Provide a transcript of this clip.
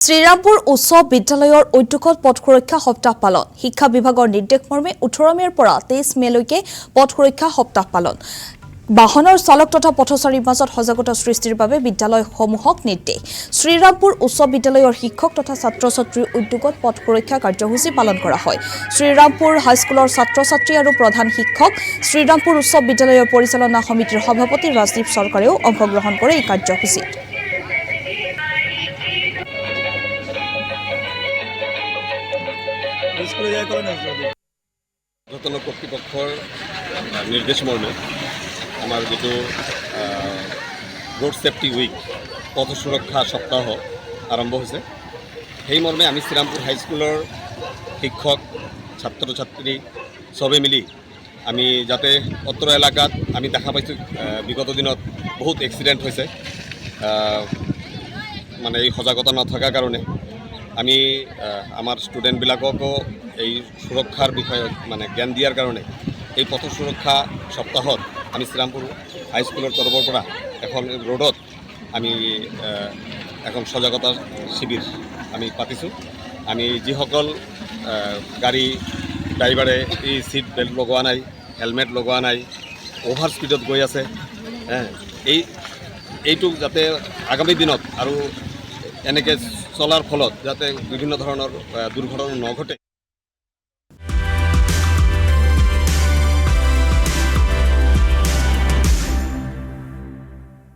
শ্ৰীৰামপুৰ উচ্চ বিদ্যালয়ৰ উদ্যোগত পথ সুৰক্ষা সপ্তাহ পালন শিক্ষা বিভাগৰ নিৰ্দেশ মৰ্মে 18 মেৰ পৰা 23 মেলৈকে পথ সুৰক্ষা সপ্তাহ পালন বাহনৰ চালক তথা পথচাৰীৰ মাজত সজাগতা সৃষ্টিৰ বাবে বিদ্যালয়সমূহক নিৰ্দেশ শ্ৰীৰামপুৰ উচ্চ বিদ্যালয়ৰ শিক্ষক তথা ছাত্ৰ-ছাত্ৰীৰ উদ্যোগত পথ সুৰক্ষা কাৰ্যসূচী পালন কৰা হয় শ্ৰীৰামপুৰ হাইস্কুলৰ ছাত্ৰ-ছাত্ৰী আৰু প্ৰধান শিক্ষক শ্ৰীৰামপুৰ উচ্চ বিদ্যালয়ৰ পৰিচালনা সমিতিৰ সভাপতি ৰাজদীপ চৰকাৰেও অংশগ্ৰহণ কৰে এই কাৰ্যসূচীত ঊৰ্ধ্বতন কৰ্তৃপক্ষৰ নিৰ্দেশ মৰ্মে আমাৰ যেটো ৰোড সেফটি উইক পথ সুৰক্ষা সপ্তাহ আৰম্ভ হৈছে সেই মৰ্মে আমি শ্ৰীৰামপুৰ হাইস্কুলৰ শিক্ষক ছাত্ৰ ছাত্ৰী সবে মিলি আমি যাতে অত্ৰ এলেকাত আমি দেখা পাইছোঁ বিগত দিনত বহুত এক্সিডেণ্ট হৈছে মানে এই সজাগতা নথকাৰ কাৰণে আমি আমাৰ ষ্টুডেণ্টবিলাককো এই সুৰক্ষাৰ বিষয়ে মানে জ্ঞান দিয়াৰ কাৰণে এই পথ সুৰক্ষা সপ্তাহত আমি শ্ৰীৰামপুৰ হাইস্কুলৰ তৰফৰ পৰা এখন ৰোডত আমি এখন সজাগতা শিবিৰ আমি পাতিছোঁ আমি যিসকল গাড়ী ড্ৰাইভাৰে এই সিট বেল্ট লগোৱা নাই হেলমেট লগোৱা নাই অভাৰ স্পীডত গৈ আছে এইটো যাতে আগামী দিনত আৰু এনেকৈ চলাৰ ফলত যাতে বিভিন্ন ধৰণৰ দুৰ্ঘটনা নঘটে